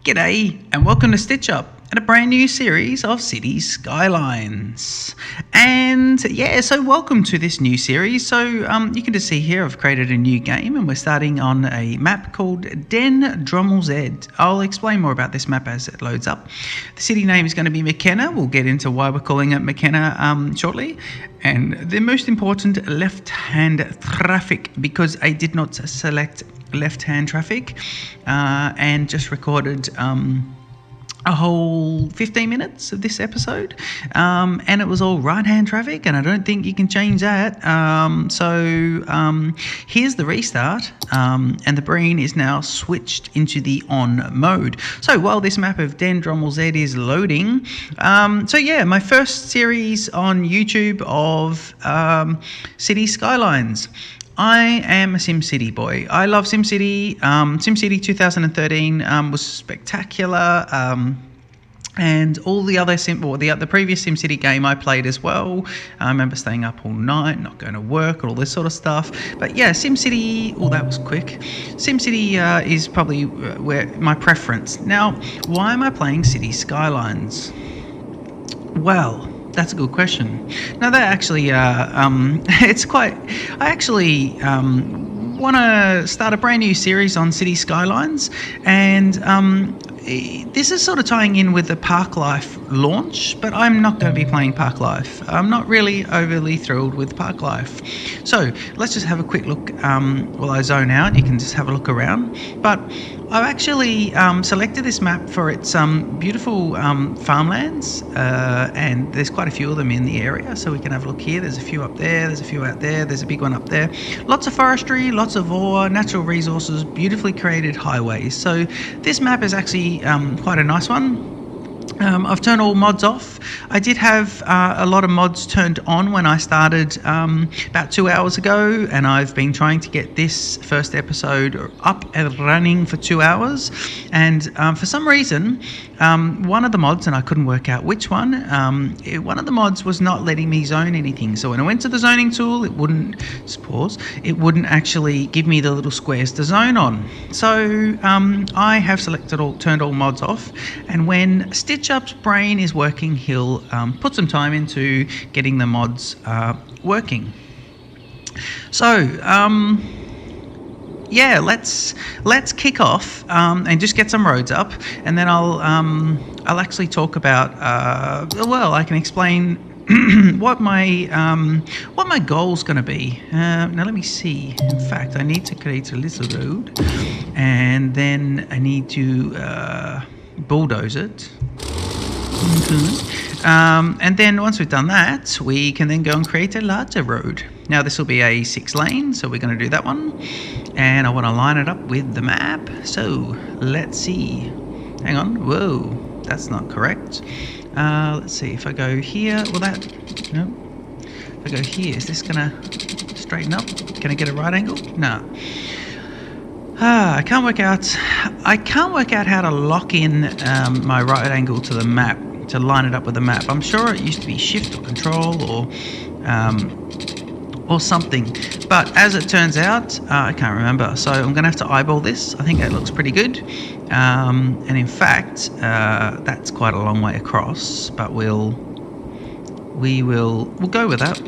G'day and welcome to Stitch Up and a brand new series of Cities Skylines. And yeah, so welcome to this new series. So you can just see here I've created a new game and we're starting on a map called Den Drommel Z. I'll explain more about this map as it loads up. The city name is going to be MacKenna. We'll get into why we're calling it MacKenna shortly. And the most important, left-hand traffic, because I did not select left-hand traffic and just recorded a whole 15 minutes of this episode, and it was all right-hand traffic, and I don't think you can change that. So here's the restart, and the brain is now switched into the on mode. So while this map of Den Drommel Z is loading, so yeah, my first series on YouTube of Cities Skylines. I am a SimCity boy. I love SimCity. SimCity 2013 was spectacular, and all the other the previous SimCity game I played as well. I remember staying up all night, not going to work, all this sort of stuff. But yeah, SimCity. Oh, that was quick. SimCity is probably where my preference. Now, why am I playing Cities Skylines? Well, that's a good question. Now that actually, it's quite. I actually want to start a brand new series on City Skylines, and this is sort of tying in with the Park Life launch, but I'm not going to be playing Park Life. I'm not really overly thrilled with Park Life. So let's just have a quick look while I zone out. You can just have a look around. But I've actually selected this map for its beautiful farmlands, and there's quite a few of them in the area, so we can have a look here. There's a few up there, there's a few out there, there's a big one up there. Lots of forestry, lots of ore, natural resources, beautifully created highways. So this map is actually quite a nice one. I've turned all mods off. I did have a lot of mods turned on when I started about 2 hours ago, and I've been trying to get this first episode up and running for 2 hours, and for some reason one of the mods, and I couldn't work out which one, one of the mods was not letting me zone anything. So when I went to the zoning tool, it wouldn't actually give me the little squares to zone on. So I have turned all mods off, and when Stitch Up's brain is working, he'll put some time into getting the mods working. So yeah, let's kick off and just get some roads up, and then I'll actually talk about I can explain what my goal's going to be. Now let me see. In fact, I need to create a little road, and then I need to bulldoze it. And then once we've done that, we can then go and create a larger road. Now this will be a 6-lane, so we're going to do that one, and I want to line it up with the map. So let's see. Hang on. Whoa, that's not correct. Let's see if I go here. Will that? No. If I go here, is this gonna straighten up? Can I get a right angle? No. I can't work out how to lock in my right angle to the map, to line it up with the map. I'm sure it used to be Shift or Control or something, but as it turns out, I can't remember. So I'm going to have to eyeball this. I think that looks pretty good, and in fact, that's quite a long way across. But we'll go with that.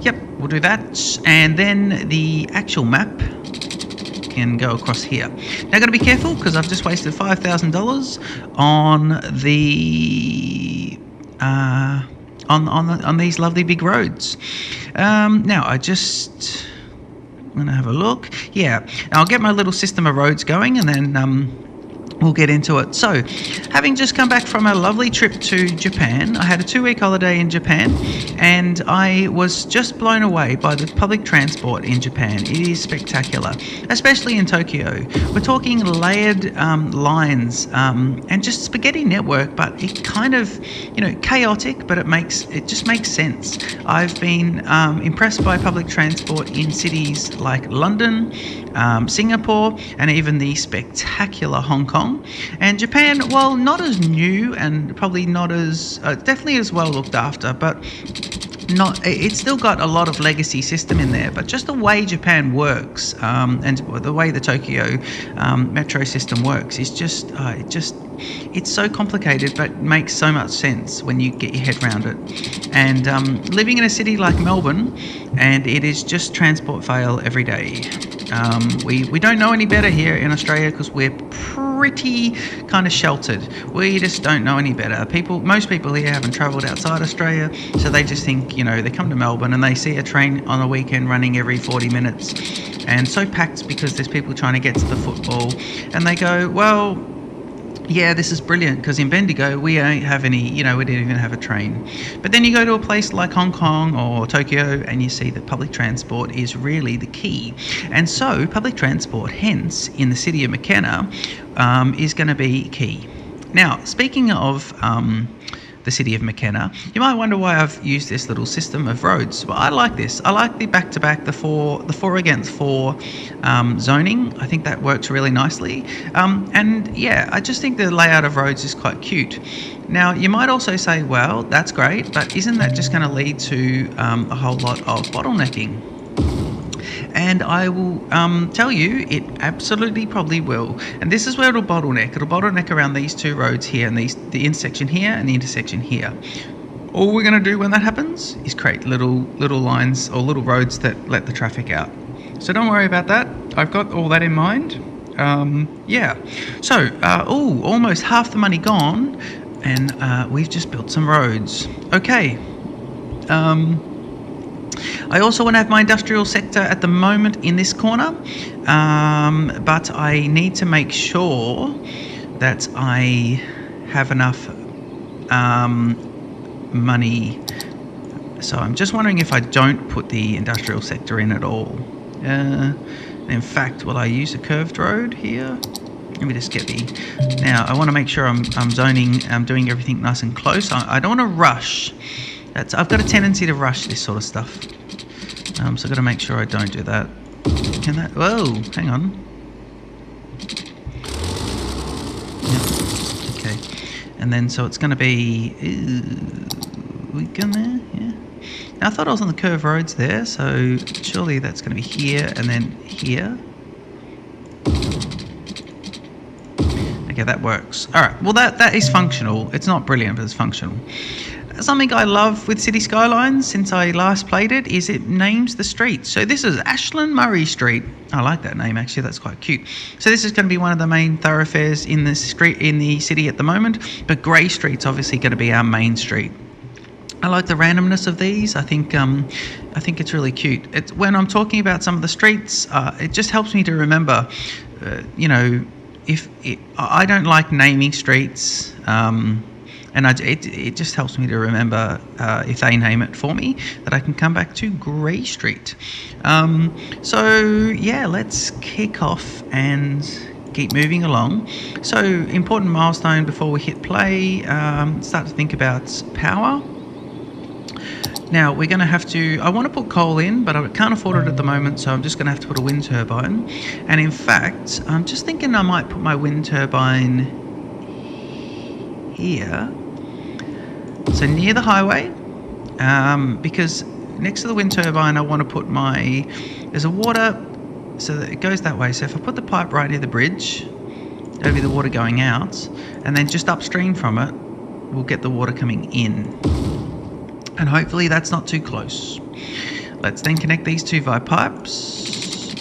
Yep, we'll do that, and then the actual map can go across here. Now, I've got to be careful because I've just wasted $5,000 on the on these lovely big roads. Now, I'm gonna have a look. Yeah, I'll get my little system of roads going, and then we'll get into it. So, having just come back from a lovely trip to Japan, I had a 2-week holiday in Japan, and I was just blown away by the public transport in Japan. It is spectacular, especially in Tokyo. We're talking layered lines and just spaghetti network, but it kind of, chaotic, but it just makes sense. I've been impressed by public transport in cities like London, Singapore, and even the spectacular Hong Kong. And Japan, while not as new and probably not as definitely as well looked after, but not, it's still got a lot of legacy system in there, but just the way Japan works, and the way the Tokyo metro system works is just it's so complicated, but makes so much sense when you get your head around it. And living in a city like Melbourne, and it is just transport fail every day. We don't know any better here in Australia because we're pretty kind of sheltered. We just don't know any better. Most people here haven't travelled outside Australia, so they just think, they come to Melbourne and they see a train on a weekend running every 40 minutes, and so packed because there's people trying to get to the football, and they go, well, yeah, this is brilliant because in Bendigo we don't have any, we don't even have a train. But then you go to a place like Hong Kong or Tokyo and you see that public transport is really the key. And so public transport, hence, in the city of MacKenna, is going to be key. Now, speaking of the city of MacKenna, you might wonder why I've used this little system of roads. Well, I like this. I like the back-to-back, the four against four zoning. I think that works really nicely. And yeah, I just think the layout of roads is quite cute. Now, you might also say, well, that's great, but isn't that just going to lead to a whole lot of bottlenecking? And I will tell you, it absolutely probably will. And this is where it'll bottleneck. It'll bottleneck around these two roads here, and the intersection here and the intersection here. All we're going to do when that happens is create little lines or little roads that let the traffic out. So don't worry about that. I've got all that in mind. Yeah. So, almost half the money gone, and we've just built some roads. Okay. I also want to have my industrial sector at the moment in this corner, but I need to make sure that I have enough money. So I'm just wondering if I don't put the industrial sector in at all. In fact, will I use a curved road here? Let me just get now I want to make sure I'm doing everything nice and close. I don't want to rush. I've got a tendency to rush this sort of stuff. So I've got to make sure I don't do that. Whoa, hang on. Yep. Okay. And then, so it's going to be, we going there? Yeah. Now, I thought I was on the curved roads there, so surely that's going to be here and then here. Okay, that works. All right, well, that is functional. It's not brilliant, but it's functional. Something I love with Cities Skylines since I last played it is it names the streets. So this is Ashland Murray Street. I like that name, actually. That's quite cute. So this is going to be one of the main thoroughfares in the city at the moment. But Grey Street's obviously going to be our main street. I like the randomness of these. I think it's really cute. When I'm talking about some of the streets, it just helps me to remember. I don't like naming streets. And it just helps me to remember, if they name it for me, that I can come back to Grey Street. So, yeah, let's kick off and keep moving along. So, important milestone before we hit play, start to think about power. Now, we're going to have to, I want to put coal in, but I can't afford it at the moment, so I'm just going to have to put a wind turbine. And in fact, I'm just thinking I might put my wind turbine here, so near the highway, because next to the wind turbine I want to put there's a water, so that it goes that way. So if I put the pipe right near the bridge, there'll be the water going out, and then just upstream from it we'll get the water coming in, and hopefully that's not too close. Let's then connect these two via pipes.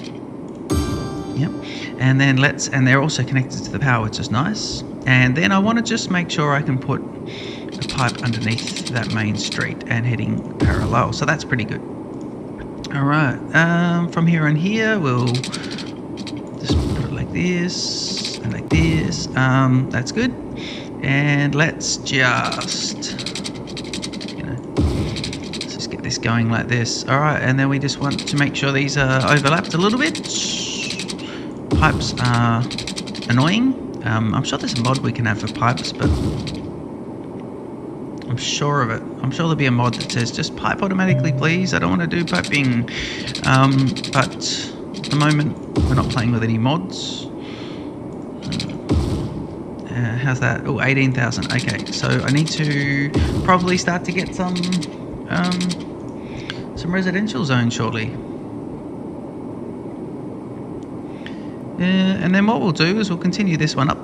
Yep. And then and they're also connected to the power, which is nice. And then I want to just make sure I can put a pipe underneath that main street and heading parallel. So that's pretty good. All right. From here and here, we'll just put it like this and like this. That's good. And let's just, let's just get this going like this. All right. And then we just want to make sure these are overlapped a little bit. Pipes are annoying. I'm sure there's a mod we can have for pipes, but I'm sure of it. I'm sure there'll be a mod that says just pipe automatically, please. I don't want to do piping. But at the moment, we're not playing with any mods. How's that? Oh, 18,000. Okay, so I need to probably start to get some some residential zones shortly. And then what we'll do is we'll continue this one up,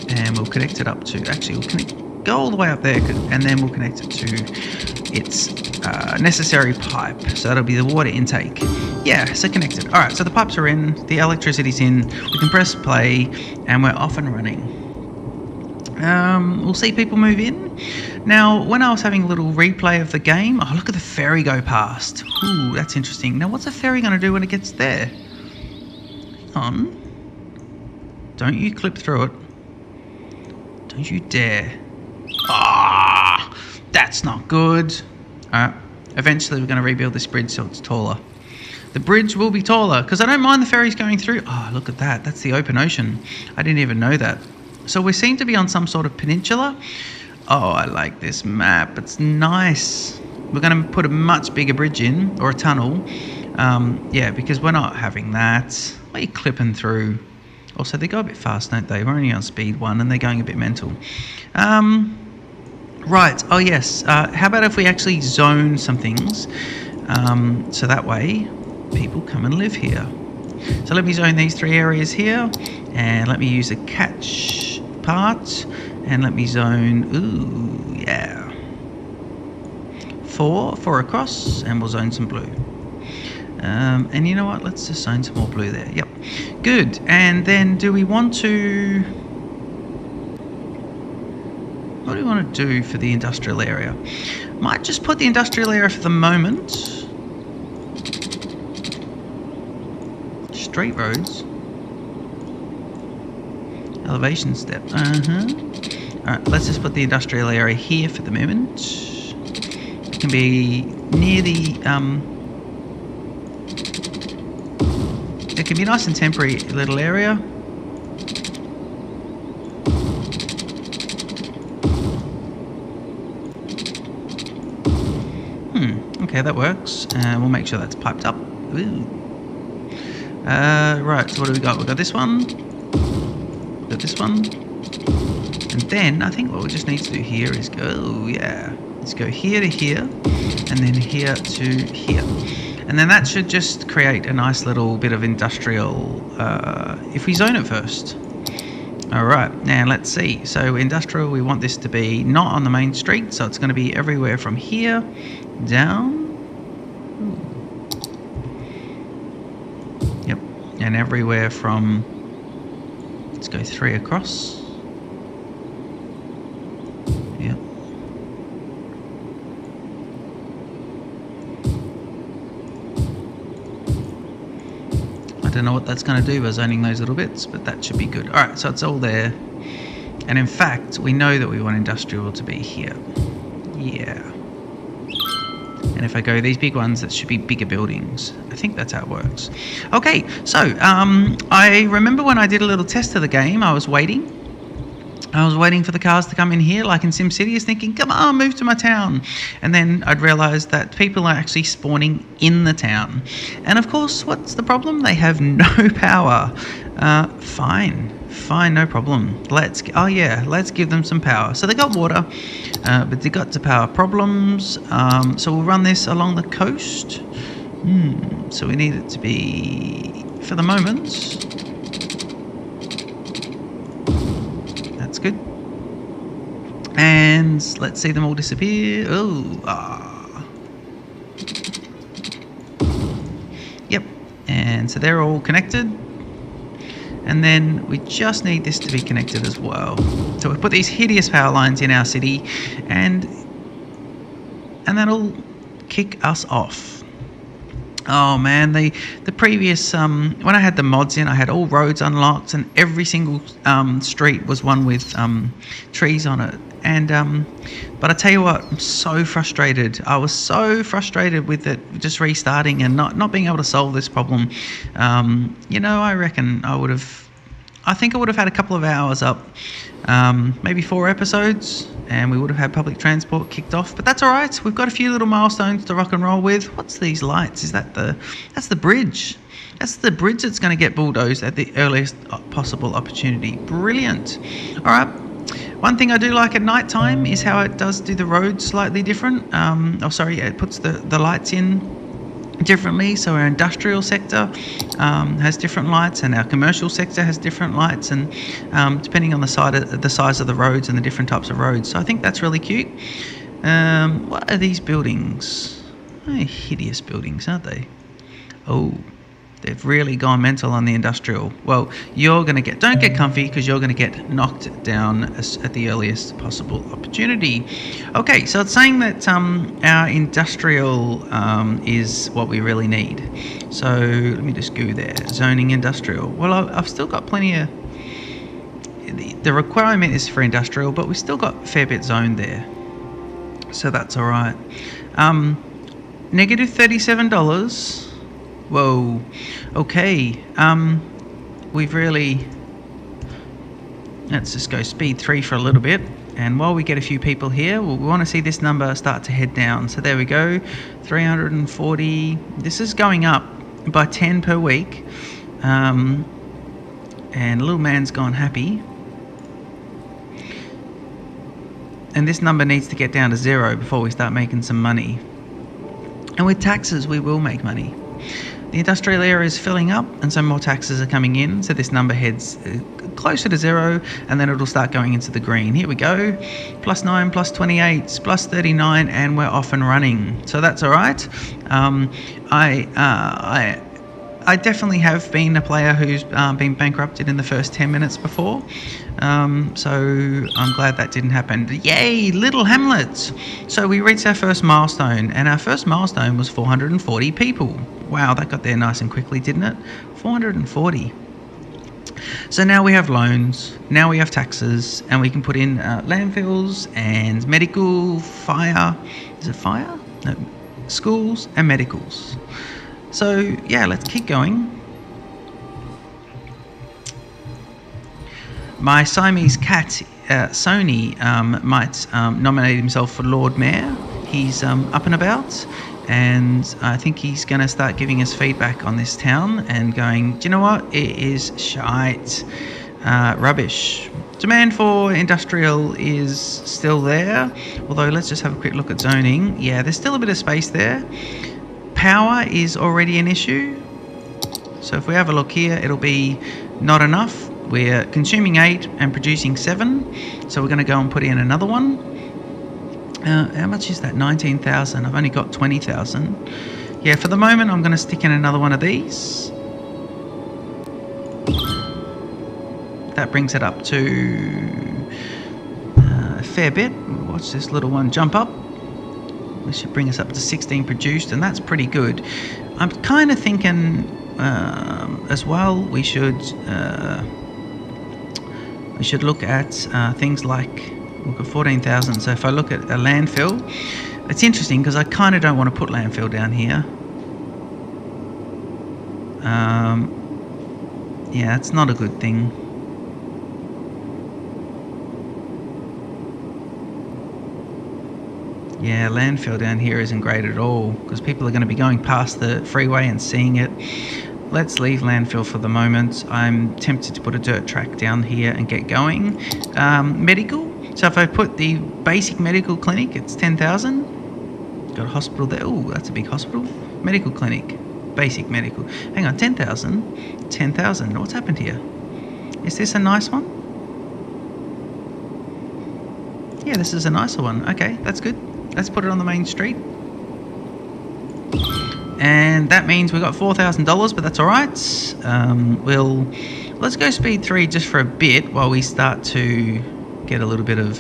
and we'll connect it up to, actually we'll go all the way up there, and then we'll connect it to its necessary pipe. So that'll be the water intake. Yeah, so connected. All right, so the pipes are in, the electricity's in, we can press play, and we're off and running. We'll see people move in. Now, when I was having a little replay of the game, oh, look at the ferry go past. Ooh, that's interesting. Now, what's the ferry going to do when it gets there? Hang on. Don't you clip through it. Don't you dare. Ah, that's not good. All right, eventually we're going to rebuild this bridge so it's taller. The bridge will be taller because I don't mind the ferries going through. Oh, look at that. That's the open ocean. I didn't even know that. So we seem to be on some sort of peninsula. Oh, I like this map. It's nice. We're going to put a much bigger bridge in, or a tunnel. Yeah, because we're not having that. What are you clipping through? Also, they go a bit fast, don't they? We're only on speed 1 and they're going a bit mental. Right. Oh, yes. How about if we actually zone some things so that way people come and live here. So let me zone these 3 areas here, and let me use a catch part, and let me zone, ooh, yeah, 4 across, and we'll zone some blue. And you know what, let's just zone some more blue there. Yep, good. And then do we want to, what do we want to do for the industrial area? Might just put the industrial area for the moment. Straight roads. Elevation step. Alright, let's just put the industrial area here for the moment. It can be near the it can be a nice and temporary little area. Okay, that works. We'll make sure that's piped up. Ooh. Right, so what do we got? We've got this one. We've got this one. And then I think what we just need to do here is go, oh yeah, let's go here to here, and then here to here. And then that should just create a nice little bit of industrial, if we zone it first. All right, now let's see. So industrial, we want this to be not on the main street, so it's going to be everywhere from here down. Yep, and everywhere from, let's go 3 across. Yep. I don't know what that's going to do by zoning those little bits, but that should be good. All right, so it's all there. And in fact, we know that we want industrial to be here. Yeah. And if I go these big ones, that should be bigger buildings. I think that's how it works. Okay, so I remember when I did a little test of the game, I was waiting. I was waiting for the cars to come in here, like in SimCity, is thinking, come on, move to my town. And then I'd realised that people are actually spawning in the town. And of course, what's the problem? They have no power. Fine, no problem. Let's give them some power. So they got water, but they got the power problems. So we'll run this along the coast. So we need it to be, for the moment, that's good. And let's see them all disappear. Yep, and so they're all connected. And then we just need this to be connected as well. So we put these hideous power lines in our city, and that'll kick us off. Oh man, the previous when I had the mods in, I had all roads unlocked, and every single street was one with trees on it. And but I tell you what, I'm so frustrated. I was so frustrated with it just restarting and not being able to solve this problem. I reckon I think I would have had a couple of hours up, maybe 4 episodes, and we would have had public transport kicked off. But that's all right. We've got a few little milestones to rock and roll with. What's these lights? That's the bridge. That's the bridge that's going to get bulldozed at the earliest possible opportunity. Brilliant. All right. One thing I do like at night time is how it does do the road slightly different. It puts the lights in differently. So our industrial sector has different lights, and our commercial sector has different lights, and depending on the size of the roads and the different types of roads. So I think that's really cute. What are these buildings? Oh, hideous buildings, aren't they? Oh, they've really gone mental on the industrial. Well, you're going to don't get comfy, because you're going to get knocked down at the earliest possible opportunity. Okay, so it's saying that our industrial is what we really need. So let me just go there. Zoning industrial. Well, I've still got plenty of... The requirement is for industrial, but we've still got a fair bit zoned there. So that's all right. Negative $37. Whoa, okay, we've really, let's just go speed 3 for a little bit, and while we get a few people here, we want to see this number start to head down. So there we go, 340, this is going up by 10 per week, and little man's gone happy, and this number needs to get down to 0 before we start making some money, and with taxes we will make money. The industrial area is filling up, and so more taxes are coming in, so this number heads closer to 0, and then it'll start going into the green. Here we go, +9, +28, +39, and we're off and running. So that's all right. I definitely have been a player who's been bankrupted in the first 10 minutes before, so I'm glad that didn't happen. Yay, little hamlets! So we reached our first milestone, and our first milestone was 440 people. Wow, that got there nice and quickly, didn't it? 440. So now we have loans, now we have taxes, and we can put in landfills and medical, fire. Is it fire? No, schools and medicals. So yeah, let's keep going. My Siamese cat, Sony, might nominate himself for Lord Mayor. He's up and about, and I think he's going to start giving us feedback on this town and going, do you know what? It is shite. Rubbish. Demand for industrial is still there, although let's just have a quick look at zoning. Yeah, there's still a bit of space there. Power is already an issue, so if we have a look here, it'll be not enough. We're consuming 8 and producing 7, so we're going to go and put in another one. How much is that? 19,000. I've only got 20,000. Yeah, for the moment I'm going to stick in another one of these. That brings it up to a fair bit. Watch this little one jump up. This should bring us up to 16 produced, and that's pretty good. I'm kind of thinking as well we should look at things like, look at 14,000. So if I look at a landfill, it's interesting because I kind of don't want to put landfill down here. Yeah, it's not a good thing. Yeah, landfill down here isn't great at all because people are going to be going past the freeway and seeing it. Let's leave landfill for the moment. I'm tempted to put a dirt track down here and get going. Medical. So if I put the basic medical clinic, it's 10,000. Got a hospital there. Oh, that's a big hospital. Medical clinic. Basic medical. Hang on, 10,000. 10,000. What's happened here? Is this a nice one? Yeah, this is a nicer one. Okay, that's good. Let's put it on the main street. And that means we got $4,000, but that's all right. Let's go speed 3 just for a bit while we start to get a little bit of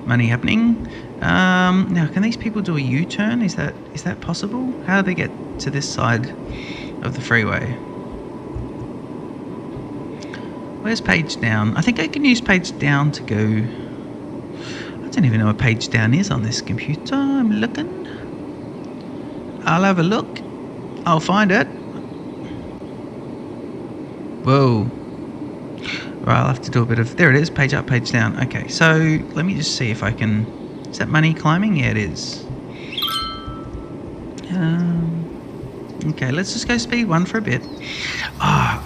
money happening. Now, can these people do a U-turn? Is that possible? How do they get to this side of the freeway? Where's page down? I think I can use page down to go. I don't even know what page down is on this computer. I'm looking. I'll have a look. I'll find it. Whoa. Right, I'll have to do a bit of... There it is, page up, page down. Okay, so let me just see if I can... Is that money climbing? Yeah, it is. Okay, let's just go speed 1 for a bit.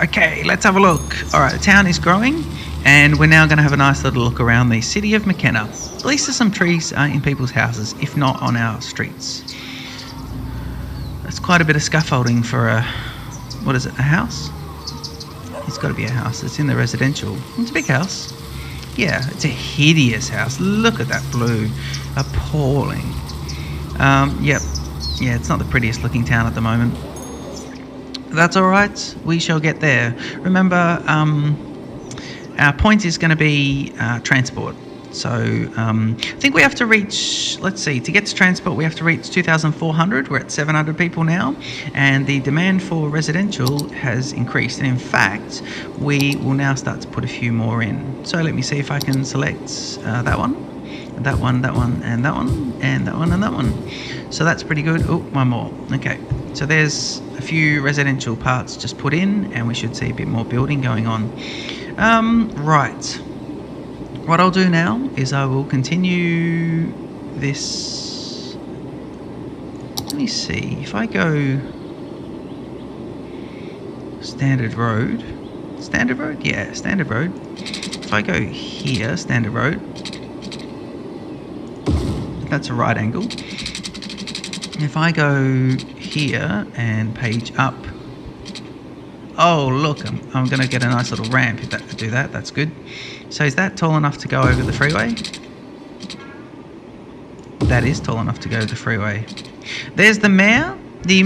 Okay, let's have a look. All right, the town is growing, and we're now going to have a nice little look around the city of MacKenna. At least there's some trees in people's houses, if not on our streets. That's quite a bit of scaffolding for a, what is it, a house? It's got to be a house. It's in the residential. It's a big house. Yeah, it's a hideous house. Look at that blue. Appalling. Yep. Yeah, it's not the prettiest looking town at the moment. That's alright. We shall get there. Remember, our point is going to be transport. So I think we have to reach, let's see, to get to transport we have to reach 2,400. We're at 700 people now, and the demand for residential has increased, and in fact we will now start to put a few more in. So let me see if I can select that one, that one, that one, and that one, and that one, and that one. So that's pretty good. Oh, one more. Okay, so there's a few residential parts just put in, and we should see a bit more building going on. Right. What I'll do now is I will continue this. Let me see, if I go standard road, yeah, standard road. If I go here, standard road, that's a right angle. If I go here and page up, oh look, I'm going to get a nice little ramp if that do that. That's good. So is that tall enough to go over the freeway? That is tall enough to go over the freeway. There's the mayor, the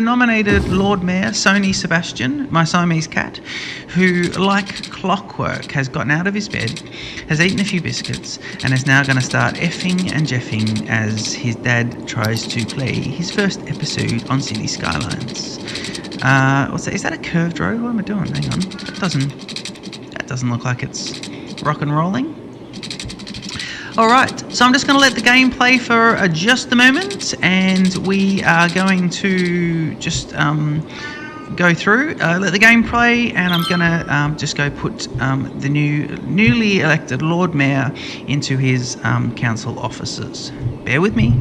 nominated Lord Mayor, Sony Sebastian, my Siamese cat, who, like clockwork, has gotten out of his bed, has eaten a few biscuits, and is now going to start effing and jeffing as his dad tries to play his first episode on Cities Skylines. What's that? Is that a curved road? What am I doing? Hang on. That doesn't look like it's rock and rolling. Alright, so I'm just going to let the game play for just a moment, and we are going to just go through, let the game play, and I'm going to just go put the newly elected Lord Mayor into his council offices. Bear with me.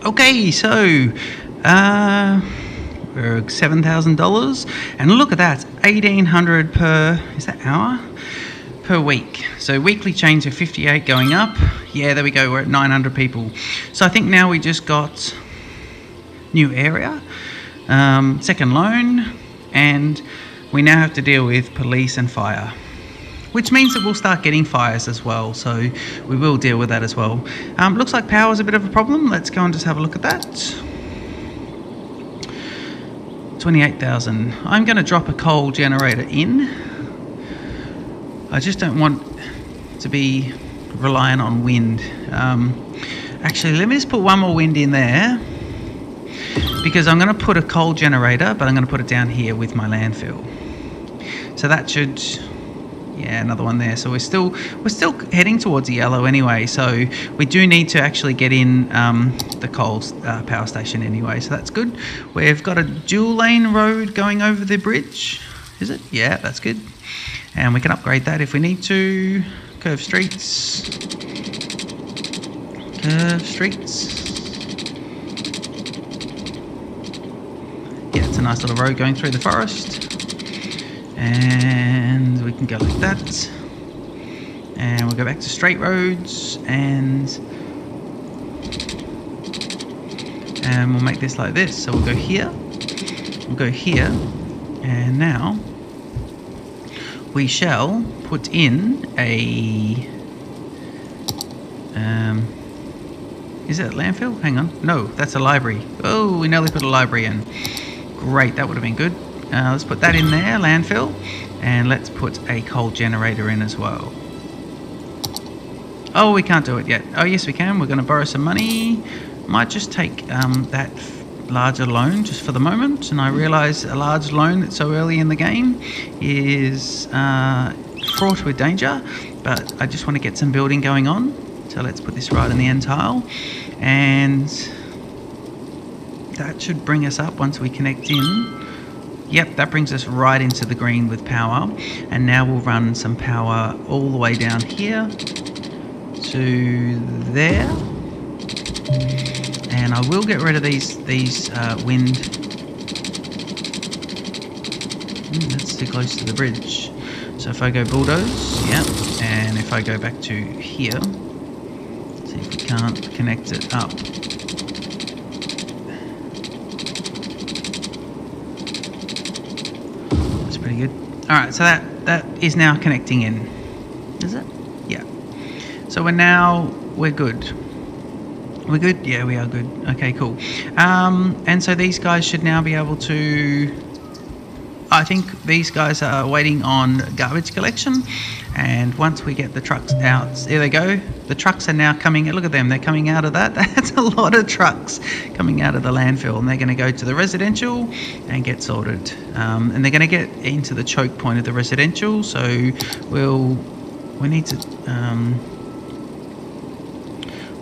Okay, so we're $7,000, and look at that, $1,800 per, is that hour? Per week. So weekly change of 58 going up. Yeah, there we go, we're at 900 people. So I think now we just got new area, second loan, and we now have to deal with police and fire, which means that we'll start getting fires as well, so we will deal with that as well. Looks like power is a bit of a problem. Let's go and just have a look at that. 28,000. I'm going to drop a coal generator in. I just don't want to be reliant on wind. Actually, let me just put one more wind in there, because I'm going to put a coal generator, but I'm going to put it down here with my landfill. So that should... yeah, another one there. So we're still heading towards the yellow anyway. So we do need to actually get in the coal power station anyway. So that's good. We've got a dual lane road going over the bridge. Is it? Yeah, that's good. And we can upgrade that if we need to. Curved streets. Curved streets. Yeah, it's a nice little road going through the forest. And we can go like that, and we'll go back to straight roads, and and we'll make this like this. So we'll go here, and now we shall put in a is it a landfill? Hang on. No, that's a library. Oh, we nearly put a library in. Great, that would have been good. Let's put that in there, landfill. And let's put a coal generator in as well. Oh, we can't do it yet. Oh, yes, we can. We're going to borrow some money. Might just take that larger loan just for the moment. And I realise a large loan that's so early in the game is fraught with danger. But I just want to get some building going on. So let's put this right in the end tile, and that should bring us up once we connect in. Yep, that brings us right into the green with power, and now we'll run some power all the way down here to there, and I will get rid of these wind. That's too close to the bridge. So if I go bulldoze, yeah, and if I go back to here, see if we can't connect it up. That's pretty good. Alright, so that is now connecting in. Is it? Yeah. So we're good. We're good? Yeah, we are good. Okay, cool. And so these guys should now be able to... I think these guys are waiting on garbage collection, and once we get the trucks out, there they go. The trucks are now coming. Look at them, they're coming out of that. That's a lot of trucks coming out of the landfill, and they're going to go to the residential and get sorted. And they're going to get into the choke point of the residential. So we need to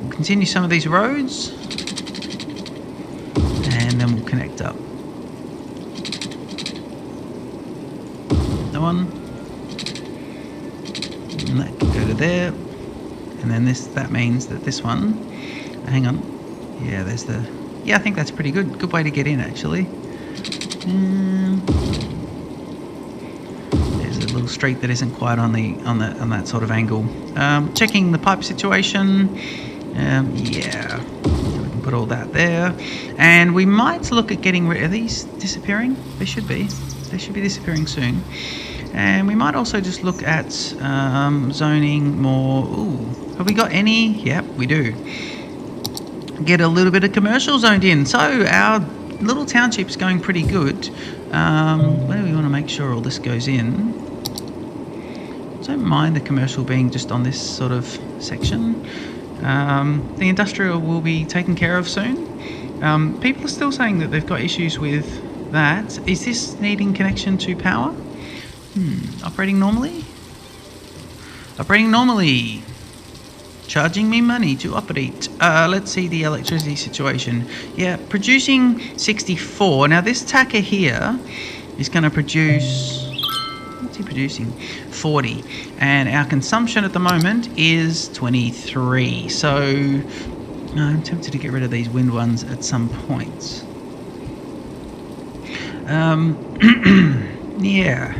we'll continue some of these roads, and then we'll connect up. One, and that can go to there, and then that means that this one, hang on, yeah, I think that's pretty good way to get in actually. There's a little street that isn't quite on that sort of angle. Checking the pipe situation. Yeah, we can put all that there, and we might look at getting rid of these disappearing. They should be disappearing soon. And we might also just look at zoning more. Ooh, have we got any? Yep, we do. Get a little bit of commercial zoned in. So our little township's going pretty good. Where do we want to make sure all this goes in? Don't mind the commercial being just on this sort of section. The industrial will be taken care of soon. People are still saying that they've got issues with that. Is this needing connection to power? Operating normally? Operating normally. Charging me money to operate. Let's see the electricity situation. Yeah, producing 64. Now this tacker here is going to produce... What's he producing? 40. And our consumption at the moment is 23. So I'm tempted to get rid of these wind ones at some point. Yeah.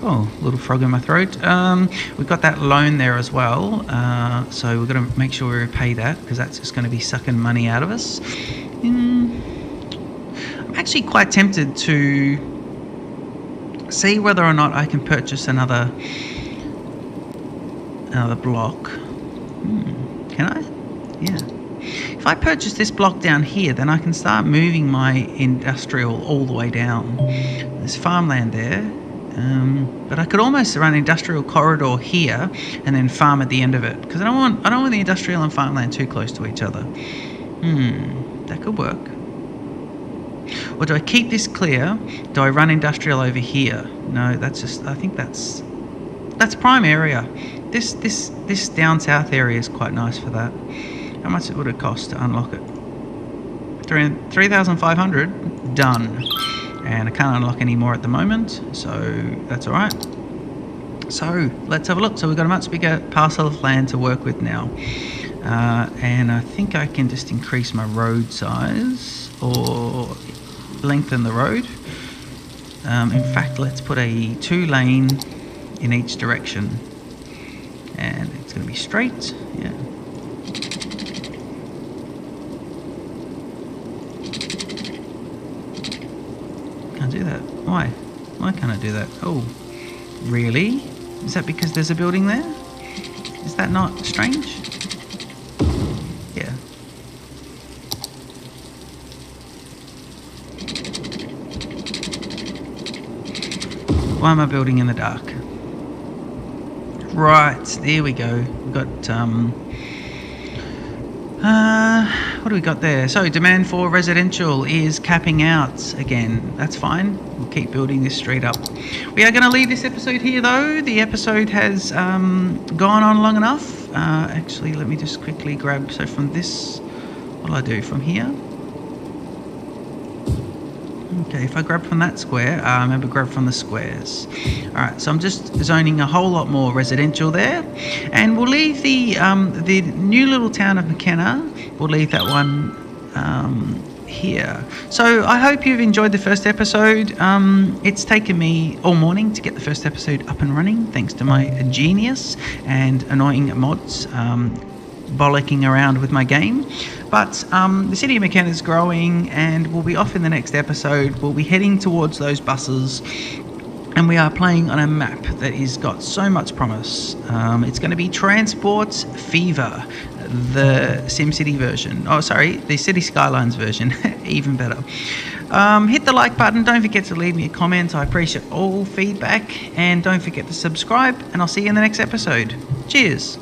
Oh, little frog in my throat. We've got that loan there as well, so we've got to make sure we repay that, because that's just going to be sucking money out of us. I'm actually quite tempted to see whether or not I can purchase another block. Can I? Yeah. If I purchase this block down here, then I can start moving my industrial all the way down. There's farmland there, but I could almost run industrial corridor here and then farm at the end of it, because I don't want the industrial and farmland too close to each other. That could work. Or do I keep this clear? Do I run industrial over here? No, that's just, I think that's prime area. This down south area is quite nice for that. How much would it cost to unlock it? 3,500. Done. And I can't unlock any more at the moment, so that's all right. So let's have a look. So we've got a much bigger parcel of land to work with now, and I think I can just increase my road size or lengthen the road. In fact, let's put a 2-lane in each direction, and it's going to be straight. Yeah. do that. Why? Why can't I do that? Oh, really? Is that because there's a building there? Is that not strange? Yeah. Why am I building in the dark? Right, there we go. We've got what do we got there? So demand for residential is capping out again. That's fine. We'll keep building this street up. We are going to leave this episode here though. The episode has gone on long enough. Actually, let me just quickly grab. So from this, what'll I do from here? Okay, if I grab from that square, remember grab from the squares. Alright, so I'm just zoning a whole lot more residential there. And we'll leave the new little town of MacKenna, we'll leave that one here. So I hope you've enjoyed the first episode. It's taken me all morning to get the first episode up and running, thanks to my genius and annoying mods bollocking around with my game. But the city of MacKenna is growing and we'll be off in the next episode. We'll be heading towards those buses and we are playing on a map that has got so much promise. It's going to be Transport Fever, the SimCity version. Oh, sorry, the Cities Skylines version. Even better. Hit the like button. Don't forget to leave me a comment. I appreciate all feedback. And don't forget to subscribe. And I'll see you in the next episode. Cheers.